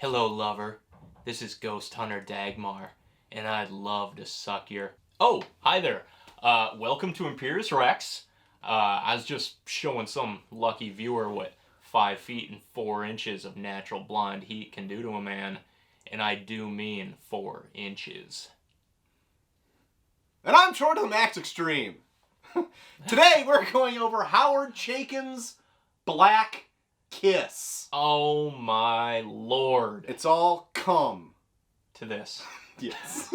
Hello, lover. This is Ghost Hunter Dagmar, and I'd love to suck your... Oh, hi there. Welcome to IMPERIUS REX. I was just showing some lucky viewer what 5 feet and 4 inches of natural blind heat can do to a man, and I do mean 4 inches. And I'm Troy to the Max Extreme. Today we're going over Howard Chaykin's Black Kiss. Oh my lord. It's all cum. To this. Yes.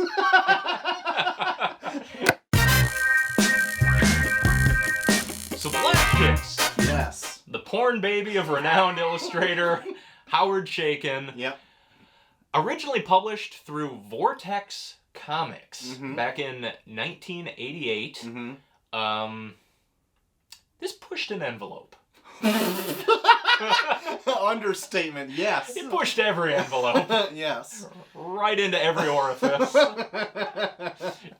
So Black Kiss. Yes. The porn baby of renowned illustrator Howard Chaykin. Yep. Originally published through Vortex Comics back in 1988. This pushed an envelope. Understatement, yes. It pushed every envelope. Yes. Right into every orifice.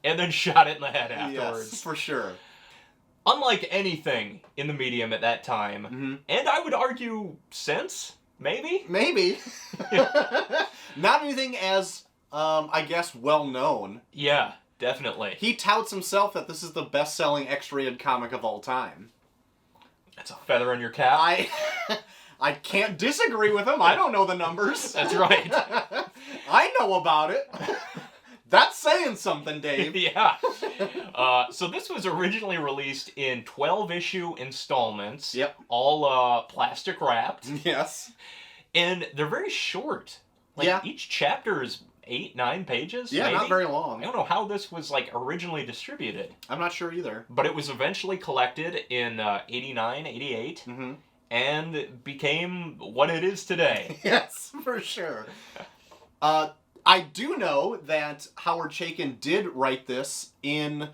And then shot it in the head afterwards. Yes, for sure. Unlike anything in the medium at that time, and I would argue since, maybe? Maybe. Not anything as, I guess, well-known. Yeah, definitely. He touts himself that this is the best-selling X-rated comic of all time. That's a feather in your cap. I can't disagree with him. I don't know the numbers. That's right. I know about it. That's saying something, Dave. Yeah. So this was originally released in 12-issue installments. Yep. All plastic wrapped. Yes. And they're very short. Like, yeah. Each chapter is 8-9 pages. Yeah, maybe? not very long. I don't know how this was like originally distributed. I'm not sure either. But it was eventually collected in 89, 88. And became what it is today. Yes, for sure. I do know that Howard Chaykin did write this in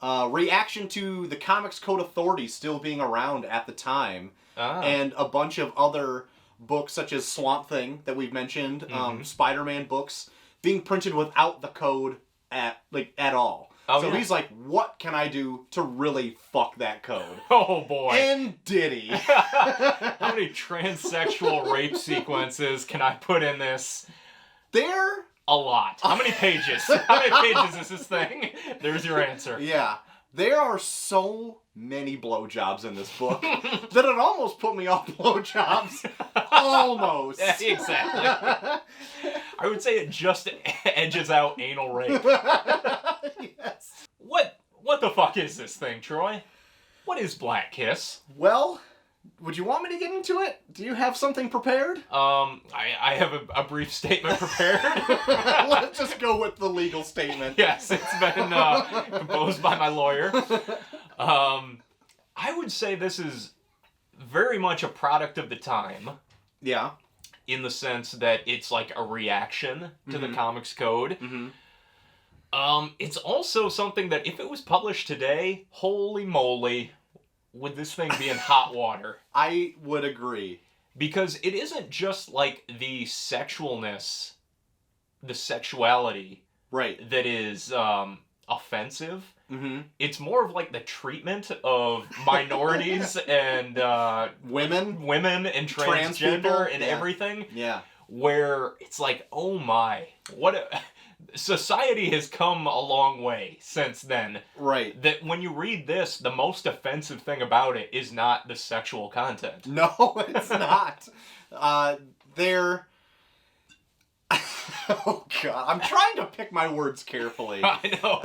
reaction to the Comics Code Authority still being around at the time. And a bunch of other books such as Swamp Thing that we've mentioned, Spider-Man books being printed without the code at all. Oh, so yeah. he's like, what can I do to really fuck that code? Oh boy. And did he? How many transsexual rape sequences can I put in this? There? A lot. How many pages? How many pages is this thing? There's your answer. Yeah. There are so many blowjobs in this book that it almost put me off blowjobs. Almost. Yeah, exactly. I would say it just edges out anal rape. Yes. What the fuck is this thing, Troy? What is Black Kiss? Well, would you want me to get into it? Do you have something prepared? I have a brief statement prepared. Let's just go with the legal statement. Yes, it's been composed by my lawyer. I would say this is very much a product of the time. Yeah. In the sense that it's like a reaction to the Comics Code. It's also something that if it was published today, holy moly, would this thing be in hot water? I would agree. Because it isn't just like the sexualness, the sexuality, right, that is offensive. It's more of like the treatment of minorities and women and transgender and everything. Yeah. Where it's like, oh my, society has come a long way since then. Right. That when you read this, the most offensive thing about it is not the sexual content. No, it's not. Oh God, I'm trying to pick my words carefully. I know.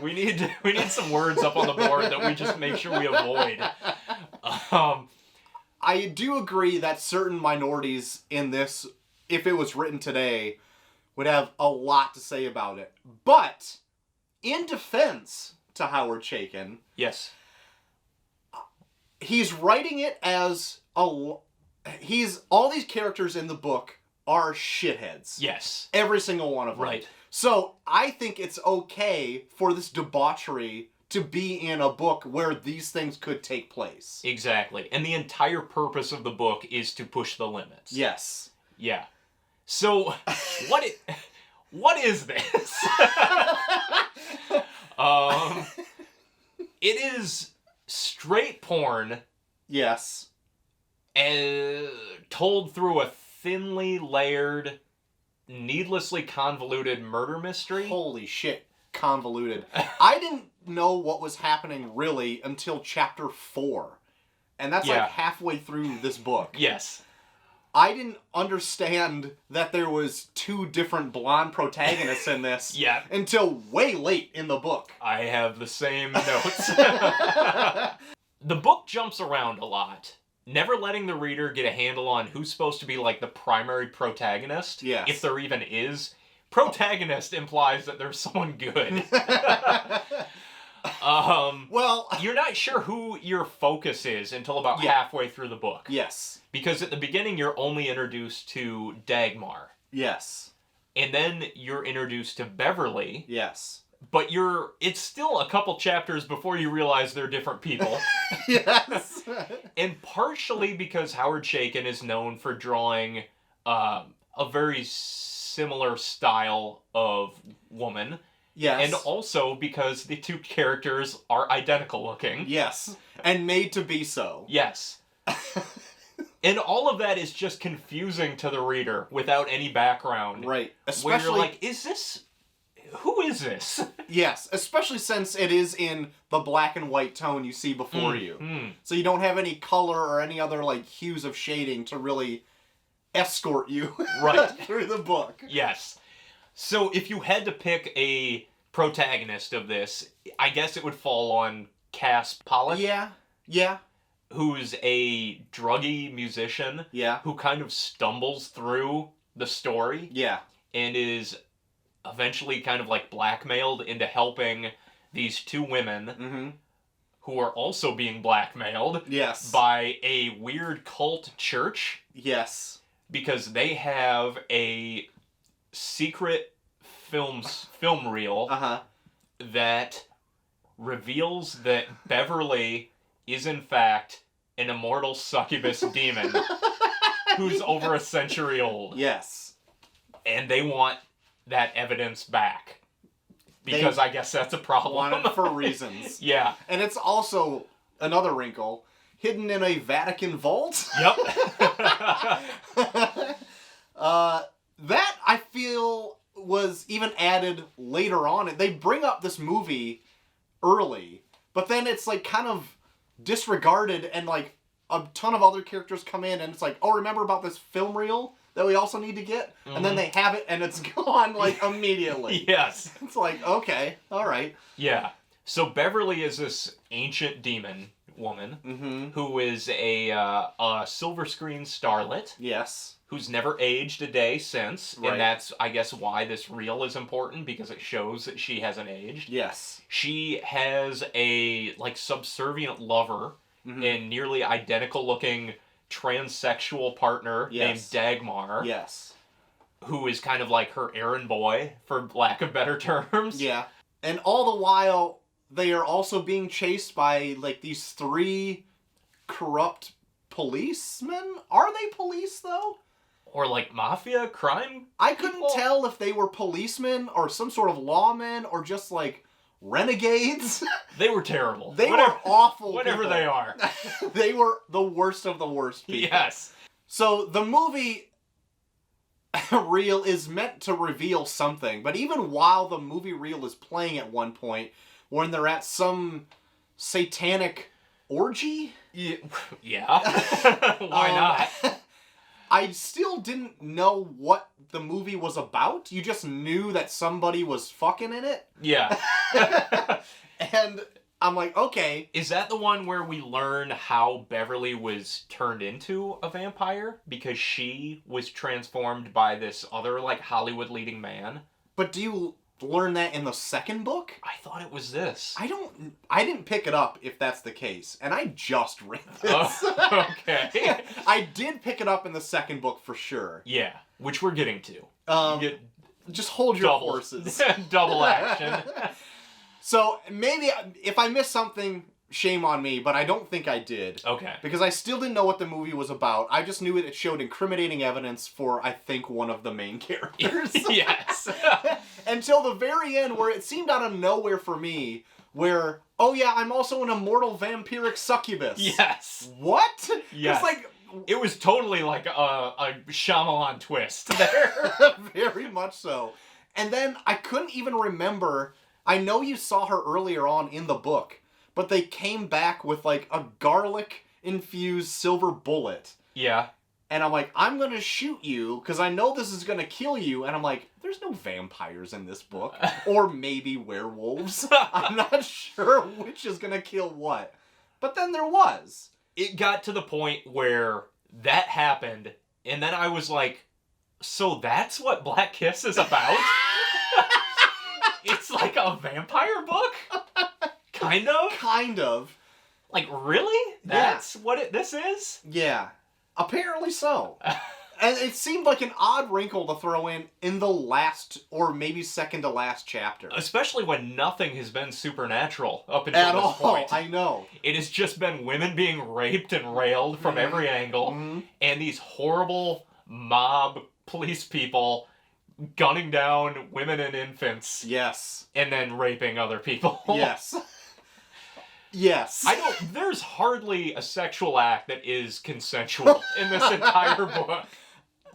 We need some words up on the board that we just make sure we avoid. I do agree that certain minorities in this, if it was written today, would have a lot to say about it. But in defense to Howard Chaykin, yes, he's writing it as all these characters in the book are shitheads. Yes. Every single one of them. Right. So I think it's okay for this debauchery to be in a book where these things could take place. Exactly. And the entire purpose of the book is to push the limits. Yes. Yeah. So, what is this? It is straight porn. Yes. Told through a thinly layered, needlessly convoluted murder mystery. Holy shit, convoluted. I didn't know what was happening really until chapter 4. And that's like halfway through this book. Yes. I didn't understand that there was 2 different blonde protagonists in this until way late in the book. I have the same notes. The book jumps around a lot, never letting the reader get a handle on who's supposed to be like the primary protagonist, if there even is. Protagonist implies that there's someone good. Well, you're not sure who your focus is until about halfway through the book. Yes. Because at the beginning, you're only introduced to Dagmar. Yes. And then you're introduced to Beverly. Yes. But it's still a couple chapters before you realize they're different people. Yes. And partially because Howard Chaykin is known for drawing a very similar style of woman. Yes. And also because the 2 characters are identical looking. Yes. And made to be so. Yes. And all of that is just confusing to the reader without any background. Right. Especially, where you're like, who is this? Yes, especially since it is in the black and white tone you see before you. So you don't have any color or any other like hues of shading to really escort you through the book. Yes. So if you had to pick a protagonist of this, I guess it would fall on Cass Pollock. Yeah. Yeah. Who's a druggy musician. Yeah. Who kind of stumbles through the story. Yeah. And is eventually kind of like blackmailed into helping these 2 women who are also being blackmailed by a weird cult church. Yes. Because they have a secret film reel that reveals that Beverly is in fact an immortal succubus demon who's over a century old. Yes. And they want that evidence back. Because I guess that's a problem. Want it for reasons. Yeah. And it's also another wrinkle. Hidden in a Vatican vault. Yep. That, I feel, was even added later on. They bring up this movie early, but then it's like kind of disregarded and like a ton of other characters come in and it's like, oh, remember about this film reel that we also need to get? And then they have it and it's gone like immediately. Yes. It's like, okay, all right. Yeah. So Beverly is this ancient demon woman who is a silver screen starlet. Yes. Who's never aged a day since. Right. And that's, I guess, why this reel is important, because it shows that she hasn't aged. Yes. She has a, like, subservient lover and nearly identical-looking transsexual partner named Dagmar. Yes. Who is kind of like her errand boy, for lack of better terms. Yeah. And all the while, they are also being chased by, like, these 3 corrupt policemen? Are they police, though? Or, like, mafia crime I couldn't tell if they were policemen or some sort of lawmen or just, like, renegades. They were terrible. They were awful Whatever people. they are. They were the worst of the worst people. Yes. So, the movie reel is meant to reveal something, but even while the movie reel is playing at one point, when they're at some satanic orgy? Yeah. Why not? I still didn't know what the movie was about. You just knew that somebody was fucking in it. Yeah. And I'm like, okay. Is that the one where we learn how Beverly was turned into a vampire? Because she was transformed by this other, like, Hollywood leading man? But do you learn that in the second book? I thought it was this. I didn't pick it up if that's the case, and I just read this. Oh, okay. I did pick it up in the second book for sure. Yeah, which we're getting to. Just hold your horses. Double action. So maybe if I missed something, shame on me, but I don't think I did. Okay. Because I still didn't know what the movie was about. I just knew it showed incriminating evidence for, I think, one of the main characters. Yes. Until the very end, where it seemed out of nowhere for me, where, oh yeah, I'm also an immortal vampiric succubus. Yes. What? Yes. It's like, It was totally like a Shyamalan twist there. Very much so. And then I couldn't even remember. I know you saw her earlier on in the book, but they came back with like a garlic-infused silver bullet. Yeah. And I'm like, I'm going to shoot you because I know this is going to kill you. And I'm like, there's no vampires in this book. Or maybe werewolves. I'm not sure which is going to kill what. But then there was. It got to the point where that happened, and then I was like, so that's what Black Kiss is about? It's like a vampire book? Kind of? Kind of. Like, really? That's what this is? Yeah. Apparently so. And it seemed like an odd wrinkle to throw in the last, or maybe second to last chapter. Especially when nothing has been supernatural up until At this all, point. I know. It has just been women being raped and railed from every angle, and these horrible mob police people gunning down women and infants. Yes. And then raping other people. Yes. Yes. There's hardly a sexual act that is consensual in this entire book.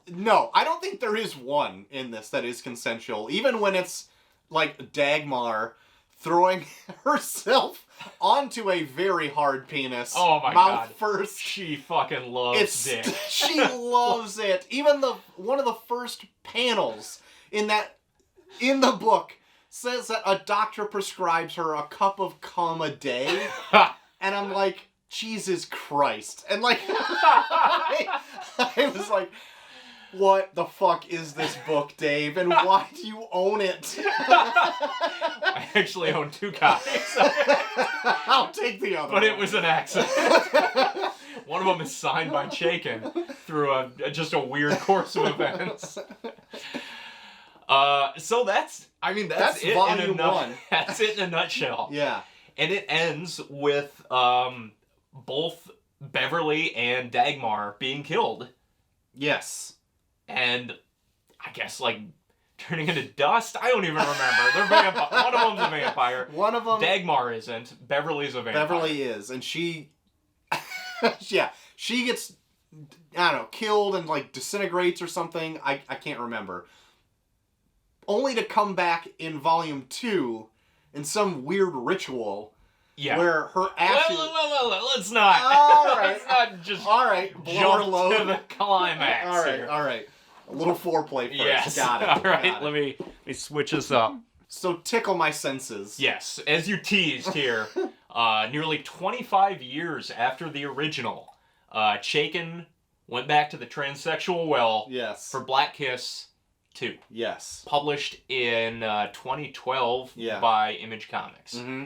No, I don't think there is one in this that is consensual. Even when it's like Dagmar throwing herself onto a very hard penis. Oh my mouth god. First. She fucking loves dick. She loves it. Even one of the first panels in the book says that a doctor prescribes her a cup of cum a day. And I'm like, Jesus Christ. And like, I was like, what the fuck is this book, Dave? And why do you own it? I actually own 2 copies. I'll take the other But one. it was an accident. One of them is signed by Chaykin through just a weird course of events. So that's it volume in a one. That's it in a nutshell. Yeah. And it ends with both Beverly and Dagmar being killed. Yes. And I guess like turning into dust. I don't even remember. They're vampire. One of them's a vampire. One of them. Dagmar isn't. Beverly's a vampire. Beverly is, and she. Yeah, she gets, I don't know, killed and like disintegrates or something. I can't remember. Only to come back in volume 2 in some weird ritual. Yeah. Where her ashes. Let's not. All right. Let's not just All right. Blow her jump load. to the climax. All right. here. All right. A little foreplay first. Yes. Got it. All right. Got it. Let me switch this up. So tickle my senses. Yes, as you teased here, nearly 25 years after the original, Chaykin went back to the transsexual well Yes. for Black Kiss 2. Yes. Published in 2012 Yeah. by Image Comics. Mm-hmm.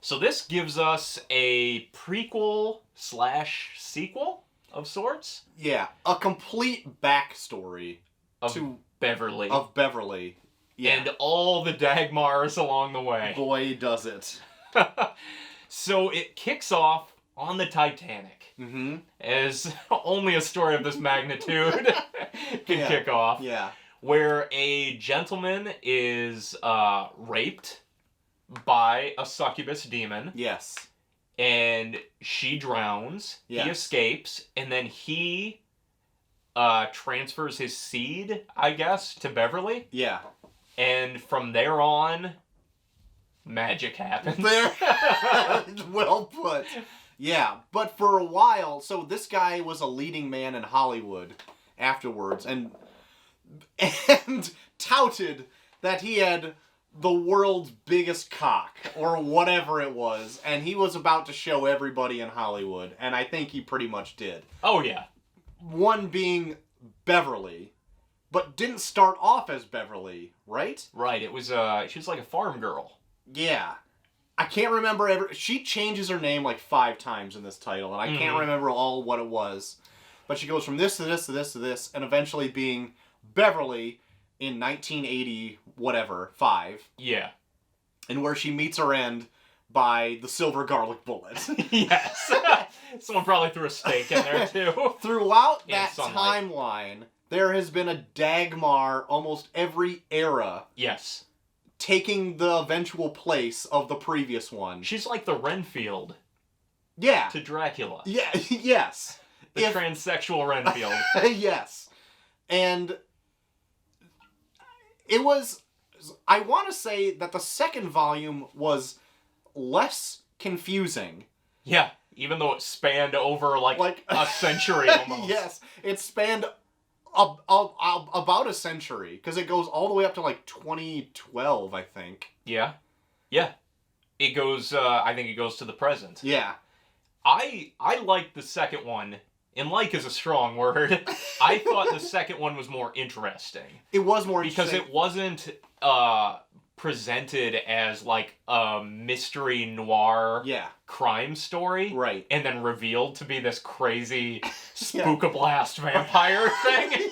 So this gives us a prequel/sequel of sorts. Yeah. A complete backstory Of Beverly. of Beverly. Yeah. And all the Dagmars along the way. Boy, does it. So it kicks off on the Titanic. Mm-hmm. As only a story of this magnitude can kick off. Yeah. Where a gentleman is raped by a succubus demon. Yes. And she drowns. Yes. He escapes. And then he transfers his seed, I guess, to Beverly. Yeah. And from there on, magic happens. There. Well put. Yeah, but for a while, so this guy was a leading man in Hollywood afterwards, and touted that he had the world's biggest cock, or whatever it was, and he was about to show everybody in Hollywood, and I think he pretty much did. Oh, yeah. One being Beverly, but didn't start off as Beverly, right? Right, it was, she was like a farm girl. Yeah. I can't remember she changes her name like 5 times in this title, and I can't remember all what it was. But she goes from this to this to this to this, and eventually being Beverly in 1980, whatever, 5. Yeah. And where she meets her end by the silver garlic bullet. Yes. Someone probably threw a steak in there, too. Throughout In that sunlight. timeline, there has been a Dagmar almost every era Yes. taking the eventual place of the previous one. She's like the Renfield Yeah. to Dracula. Yeah, yes. The transsexual Renfield. Yes. And it was... I want to say that the second volume was less confusing. Yeah, even though it spanned over, like a century almost. Yes, it spanned about a century, because it goes all the way up to, like, 2012, I think. Yeah. Yeah. It goes, I think it goes to the present. Yeah. I liked the second one, and like is a strong word. I thought the second one was more interesting. It was more because interesting. it wasn't presented as like a mystery noir crime story. Right. And then revealed to be this crazy spookablast vampire thing.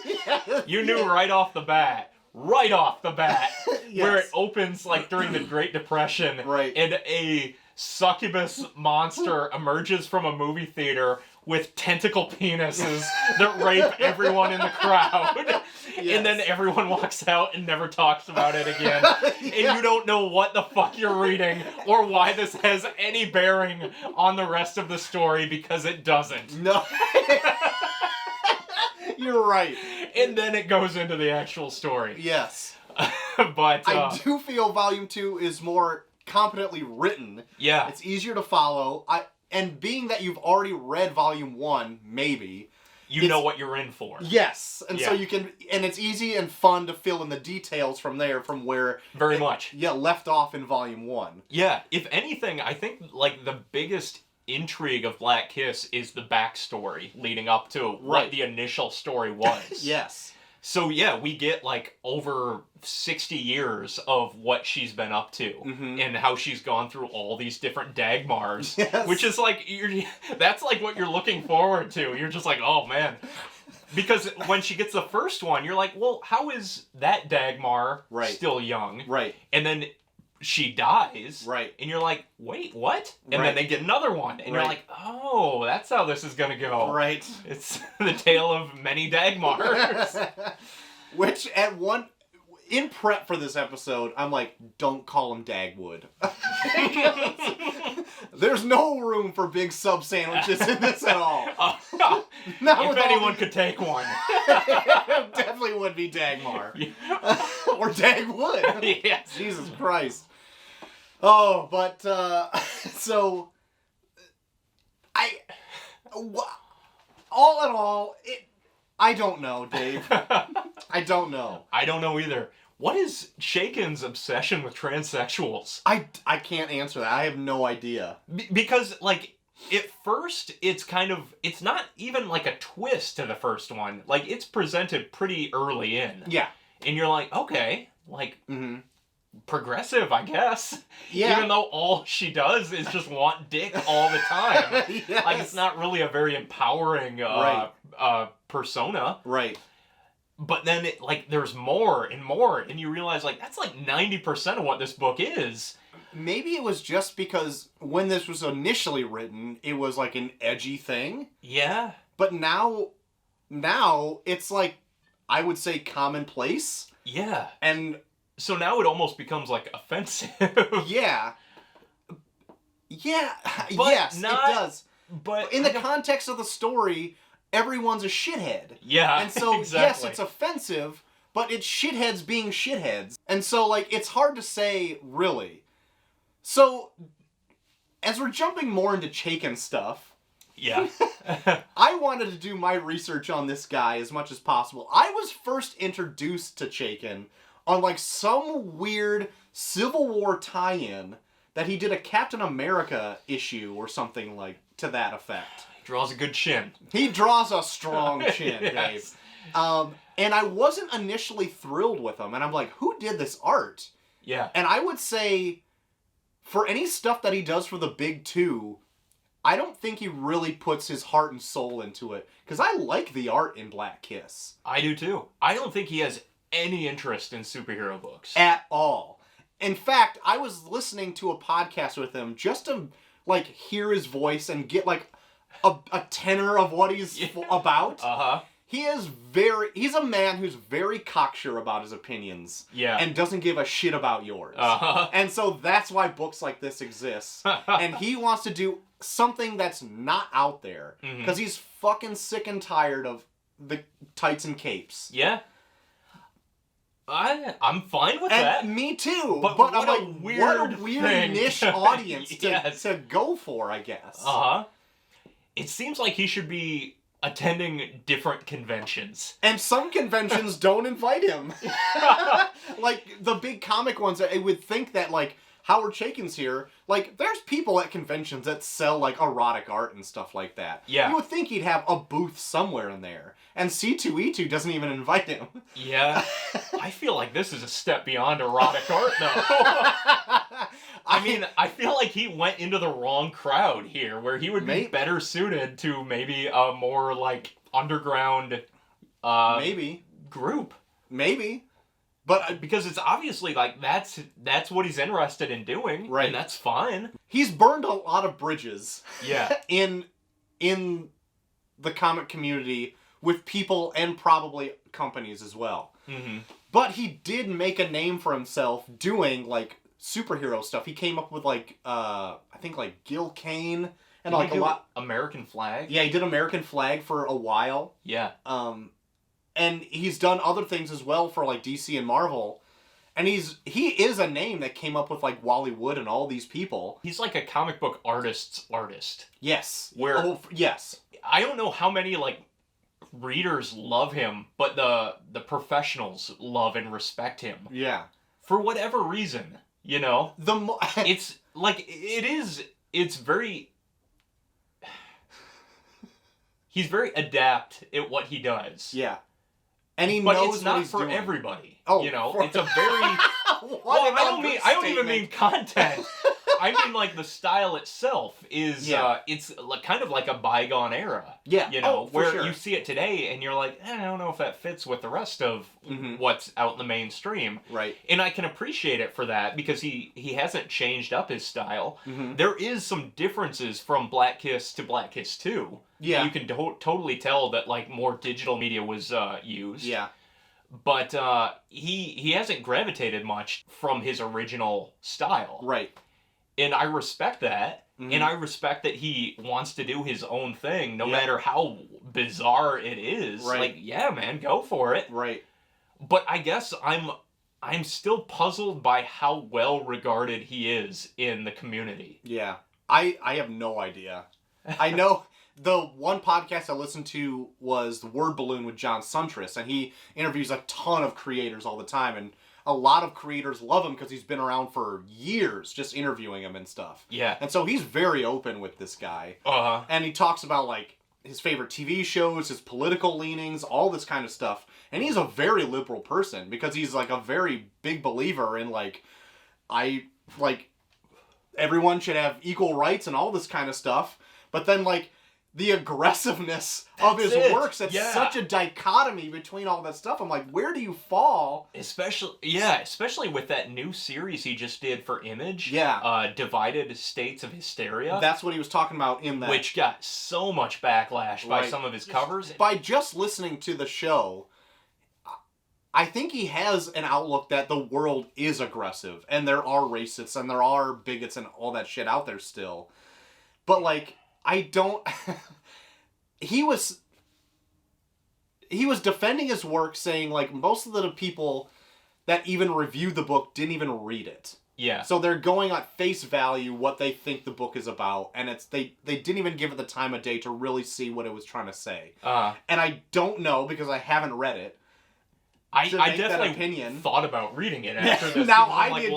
You knew right off the bat. Where it opens like during the Great Depression. Right. And a succubus monster emerges from a movie theater with tentacle penises that rape everyone in the crowd. Yes. And then everyone walks out and never talks about it again. And you don't know what the fuck you're reading or why this has any bearing on the rest of the story, because it doesn't. No. You're right. And then it goes into the actual story. Yes. But I do feel Volume 2 is more competently written. Yeah. It's easier to follow. And being that you've already read Volume 1, maybe... You know what you're in for. Yes. And so you can... And it's easy and fun to fill in the details from there, from where... Very much. Yeah, left off in Volume 1. Yeah. If anything, I think, like, the biggest intrigue of Black Kiss is the backstory leading up to what the initial story was. Yes. So, yeah, we get, like, over 60 years of what she's been up to. Mm-hmm. And how she's gone through all these different Dagmars. Yes. Which is, like, that's, like, what you're looking forward to. You're just like, oh, man. Because when she gets the first one, you're like, well, how is that Dagmar still young? Right. And then she dies. Right. And you're like, wait, what? And then they get another one. And you're like, oh, that's how this is going to go. Right. It's the tale of many Dagmars. Which, in prep for this episode, I'm like, don't call him Dagwood. There's no room for big sub sandwiches in this at all. If anyone could take one. It definitely would be Dagmar. Or Dagwood. Yes. Jesus Christ. Oh, but, so, all in all, I don't know, Dave. I don't know. I don't know either. What is Chaykin's obsession with transsexuals? I can't answer that. I have no idea. Because, like, at first, it's not even like a twist to the first one. Like, it's presented pretty early in. Yeah. And you're like, okay, like, progressive, I guess. Yeah. Even though all she does is just want dick all the time. Yes. Like, it's not really a very empowering persona. Right. But then, there's more and more, and you realize, like, that's like 90% of what this book is. Maybe it was just because when this was initially written, it was like an edgy thing. Yeah. But now it's like, I would say commonplace. Yeah. And so now it almost becomes like offensive. Yeah. Yeah. But yes, it does. But in the context of the story, everyone's a shithead. Yeah. And so, yes, it's offensive, but it's shitheads being shitheads. And so, like, it's hard to say, really. So, as we're jumping more into Chaykin stuff... Yeah. I wanted to do my research on this guy as much as possible. I was first introduced to Chaykin on, like, some weird Civil War tie-in that he did a Captain America issue or something, like, to that effect. Draws a good chin. He draws a strong chin, yes. Dave. And I wasn't initially thrilled with him, and I'm like, who did this art? Yeah. And I would say, for any stuff that he does for the big two, I don't think he really puts his heart and soul into it. Because I like the art in Black Kiss. I do too. I don't think he has any interest in superhero books. At all. In fact, I was listening to a podcast with him just to, like, hear his voice and get, like, a tenor of what he's about. Uh-huh. he's a man who's very cocksure about his opinions. Yeah. And doesn't give a shit about yours. Uh-huh. And so that's why books like this exist. And he wants to do something that's not out there. Because he's fucking sick and tired of the tights and capes. Yeah. I'm fine with that. Me too. But I'm what like, a weird what a weird thing. niche audience Yes. to go for, I guess. Uh-huh. It seems like he should be attending different conventions. And some conventions don't invite him. Like, the big comic ones, I would think that, like, Howard Chaykin's here. Like, there's people at conventions that sell, like, erotic art and stuff like that. Yeah. You would think he'd have a booth somewhere in there. And C2E2 doesn't even invite him. Yeah. I feel like this is a step beyond erotic art, though. I mean, I feel like he went into the wrong crowd here, where he would be better suited to maybe a more, like, underground maybe group. Maybe. But because it's obviously, like, that's what he's interested in doing. Right. And that's fine. He's burned a lot of bridges. Yeah. in the comic community with people and probably companies as well. Mm-hmm. But he did make a name for himself doing, like, superhero stuff. He came up with, like, I think, like, Gil Kane and, like, a lot... American Flag? Yeah, he did American Flag for a while. Yeah. And he's done other things as well for, like, DC and Marvel. And he is a name that came up with, like, Wally Wood and all these people. He's like a comic book artist's artist. Yes. Where... yes. I don't know how many, like, readers love him, but the professionals love and respect him. Yeah. For whatever reason, you know? It's, like, it's very... He's very adept at what he does. Yeah. And he but knows it's what not he's for doing. everybody. Oh, you know, it's a very... I don't even mean content. I mean, like, the style itself is, it's kind of like a bygone era. Yeah. You know, where sure. you see it today and you're like, I don't know if that fits with the rest of what's out in the mainstream. Right. And I can appreciate it for that because he hasn't changed up his style. There is some differences from Black Kiss to Black Kiss 2. Yeah. You can totally tell that, like, more digital media was used. Yeah. But he hasn't gravitated much from his original style. Right. And I respect that. And I respect that he wants to do his own thing, no matter how bizarre it is. Right. Like, yeah, man, go for it. Right. But I guess I'm still puzzled by how well regarded he is in the community. Yeah. I have no idea. I know the one podcast I listened to was The Word Balloon with John Suntress, and he interviews a ton of creators all the time, and a lot of creators love him because he's been around for years just interviewing him and stuff. Yeah. And so he's very open with this guy. Uh-huh. And he talks about, like, his favorite TV shows, his political leanings, all this kind of stuff. And he's a very liberal person because he's, like, a very big believer in, like, everyone should have equal rights and all this kind of stuff. But then, like, the aggressiveness of his works, it's such a dichotomy between all that stuff. I'm like, where do you fall? Especially with that new series he just did for Image. Yeah. Divided States of Hysteria. That's what he was talking about in that. Which got so much backlash by some of his covers. By just listening to the show, I think he has an outlook that the world is aggressive, and there are racists, and there are bigots and all that shit out there still. But, like, I don't... He was defending his work, saying, like, most of the people that even reviewed the book didn't even read it. Yeah. So they're going at face value what they think the book is about, and they didn't even give it the time of day to really see what it was trying to say. And I don't know, because I haven't read it. I definitely thought about reading it after this. Now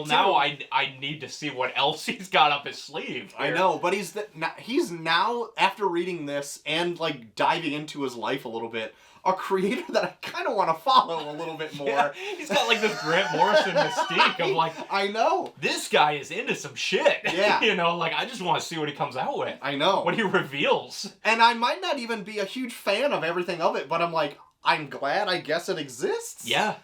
now I need to see what else he's got up his sleeve here. I know, but he's now, after reading this and, like, diving into his life a little bit, a creator that I kind of want to follow a little bit more. Yeah, he's got, like, this Grant Morrison mystique of, like... I know. This guy is into some shit. Yeah. You know, like, I just want to see what he comes out with. I know. What he reveals. And I might not even be a huge fan of everything of it, but I'm like... I'm glad, I guess, it exists. Yeah.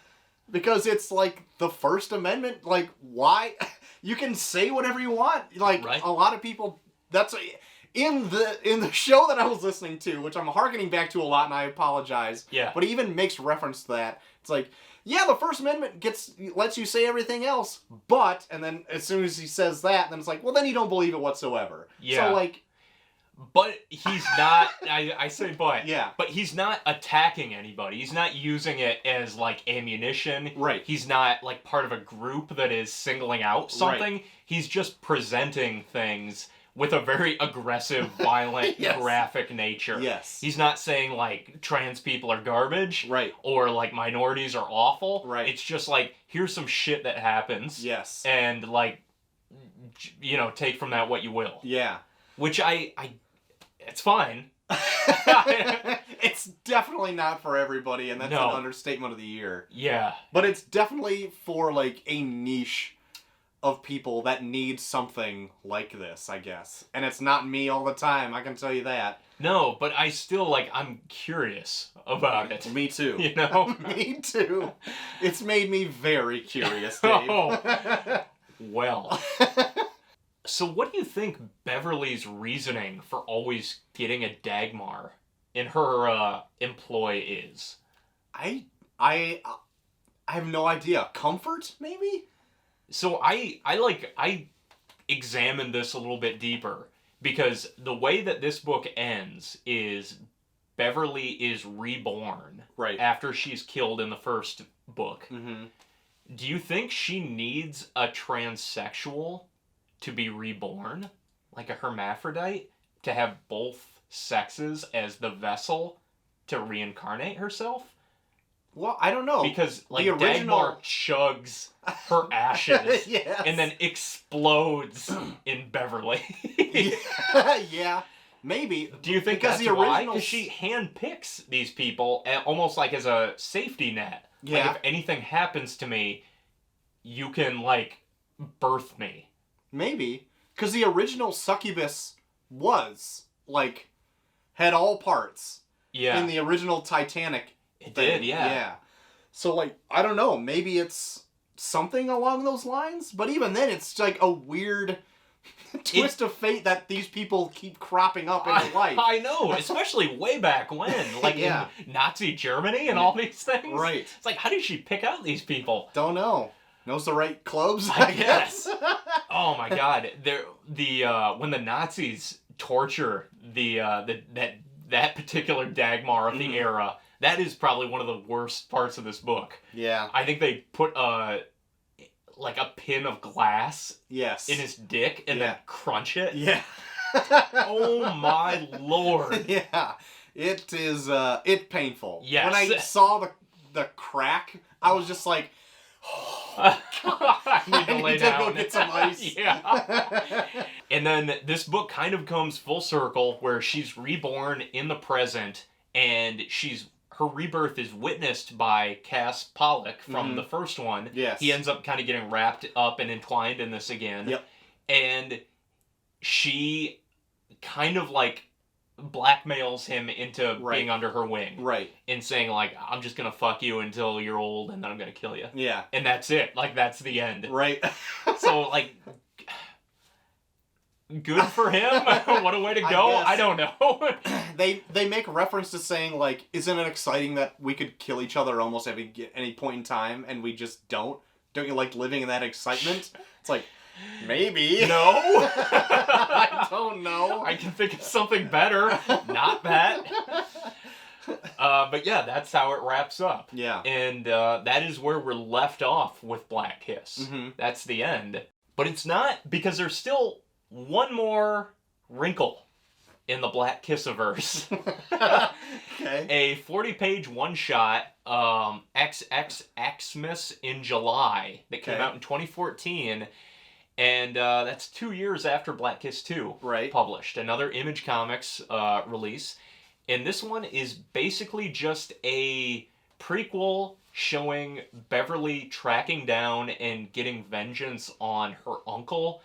Because it's, like, the First Amendment. Like, why? You can say whatever you want. Like, a lot of people... in the show that I was listening to, which I'm harkening back to a lot, and I apologize. Yeah. But he even makes reference to that. It's like, yeah, the First Amendment lets you say everything else, but, and then as soon as he says that, then it's like, well, then you don't believe it whatsoever. Yeah. So, like... But he's not, I say but. Yeah. But he's not attacking anybody. He's not using it as, like, ammunition. Right. He's not, like, part of a group that is singling out something. Right. He's just presenting things with a very aggressive, violent, yes. graphic nature. Yes. He's not saying, like, trans people are garbage. Right. Or, like, minorities are awful. Right. It's just, like, here's some shit that happens. Yes. And, like, you know, take from that what you will. Yeah. Which it's fine. It's definitely not for everybody, and that's an understatement of the year. Yeah. But it's definitely for, like, a niche of people that need something like this, I guess. And it's not me all the time, I can tell you that. No, but I still, like, I'm curious about it. Me too. You know? Me too. It's made me very curious, Dave. Oh. Well. So what do you think Beverly's reasoning for always getting a Dagmar in her employ is? I have no idea. Comfort, maybe? So I examined this a little bit deeper, because the way that this book ends is Beverly is reborn after she's killed in the first book. Mm-hmm. Do you think she needs a transsexual to be reborn, like a hermaphrodite, to have both sexes as the vessel to reincarnate herself? Well, I don't know. Because, like, Dagmar chugs her ashes yes. and then explodes in Beverly. Yeah, maybe. Do you think because that's why? Because she handpicks these people almost like as a safety net. Yeah. Like, if anything happens to me, you can, like, birth me. Maybe. Because the original succubus was, like, had all parts. Yeah. In the original Titanic It thing. did, yeah. Yeah. So, like, I don't know. Maybe it's something along those lines. But even then, it's, like, a weird twist of fate that these people keep cropping up in life. I know. Especially way back when. Like, in Nazi Germany and all these things. Right. It's like, how did she pick out these people? Don't know. Knows the right clubs, I guess. Oh my God! When the Nazis torture that particular Dagmar of the era, that is probably one of the worst parts of this book. Yeah. I think they put like a pin of glass in his dick and then crunch it. Yeah. Oh my Lord. Yeah. It is it's painful. Yes. When I saw the crack, I was just like, I need to lay down. Go get some ice. Yeah. And then this book kind of comes full circle where she's reborn in the present, and her rebirth is witnessed by Cass Pollock from the first one. Yes. He ends up kind of getting wrapped up and entwined in this again. Yep. And she kind of like blackmails him into being under her wing. Right. And saying, like, I'm just gonna fuck you until you're old and then I'm gonna kill you. Yeah. And that's it. Like, that's the end. Right. So, like, good for him. What a way to go. I don't know. They make reference to saying, like, isn't it exciting that we could kill each other almost at any point in time and we just don't? Don't you like living in that excitement? It's like, maybe. No. I don't know. I can think of something better. Not that. But yeah, that's how it wraps up. Yeah. And that is where we're left off with Black Kiss. Mm-hmm. That's the end. But it's not, because there's still one more wrinkle in the Black Kissiverse. Okay. A 40-page one-shot, XXXmas in July, that came out in 2014. And that's 2 years after Black Kiss 2 published. Another Image Comics release. And this one is basically just a prequel showing Beverly tracking down and getting vengeance on her uncle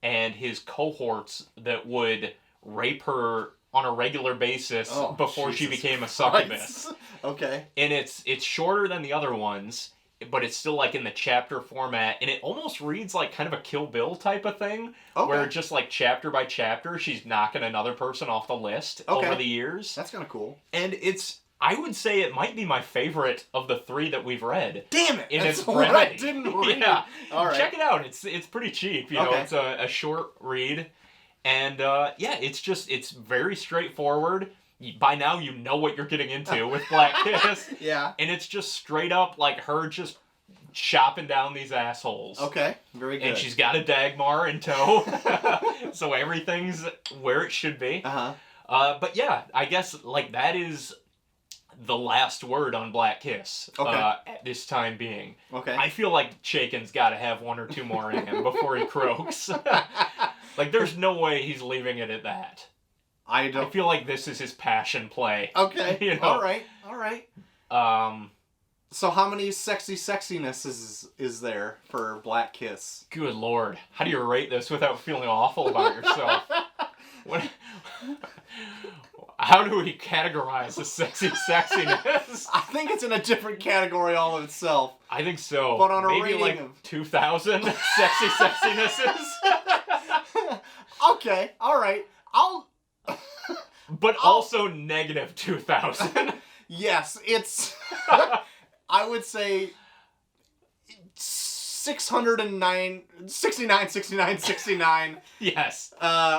and his cohorts that would rape her on a regular basis before she became a succubus. Okay. And it's shorter than the other ones. but it's still like in the chapter format, and it almost reads like kind of a Kill Bill type of thing, where just like chapter by chapter, she's knocking another person off the list over the years. That's kind of cool. And I would say it might be my favorite of the 3 that we've read. Damn it! That's what I didn't read. Yeah. All right. Check it out. It's pretty cheap. You know, it's a short read. And yeah, it's very straightforward. By now you know what you're getting into with Black Kiss. Yeah. And it's just straight up like her just chopping down these assholes. Okay, very good. And she's got a Dagmar in tow. So everything's where it should be. But yeah, I guess like that is the last word on Black Kiss at this time being. Okay. I feel like Chaykin's got to have 1 or 2 more in him before he croaks. Like there's no way he's leaving it at that. I feel like this is his passion play. Okay. You know? All right. So how many sexiness is there for Black Kiss? Good Lord. How do you rate this without feeling awful about yourself? How do we categorize the sexiness? I think it's in a different category all of itself. I think so. But on a maybe rating like of 2,000 sexinesses. Okay. All right. But also negative 2,000. Yes, it's... I would say 609, 69. Yes.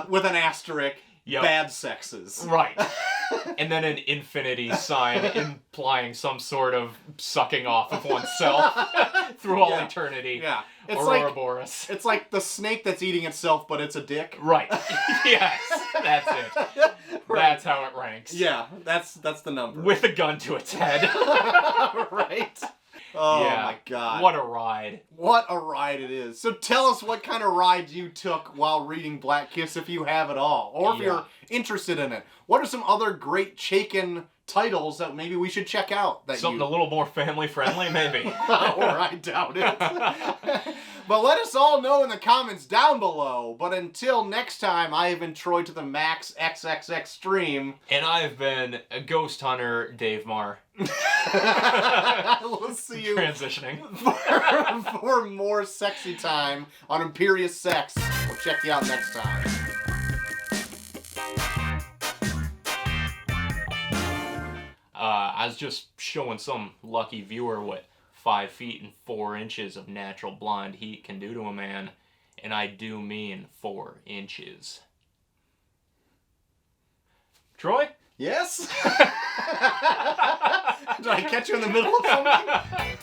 With an asterisk. Yep. Bad sexes. Right. And then an infinity sign implying some sort of sucking off of oneself through all eternity. Yeah. It's Ouroboros. It's like the snake that's eating itself, but it's a dick. Right. Yes. That's it. Right. That's how it ranks. Yeah. That's the number. With a gun to its head. Right. Oh my God. What a ride. What a ride it is. So tell us what kind of ride you took while reading Black Kiss, if you have at all, or if you're interested in it. What are some other great Chaykin titles that maybe we should check out? Something a little more family friendly, maybe. Or I doubt it. But let us all know in the comments down below. But until next time, I have been Troy to the Max XXX Stream. And I've been a Ghost Hunter Dave Marr. We'll see you transitioning for more sexy time on Imperious Sex. We'll check you out next time. I was just showing some lucky viewer what 5 feet and 4 inches of natural blonde heat can do to a man, and I do mean 4 inches. Troy? Yes? Did I catch you in the middle of something?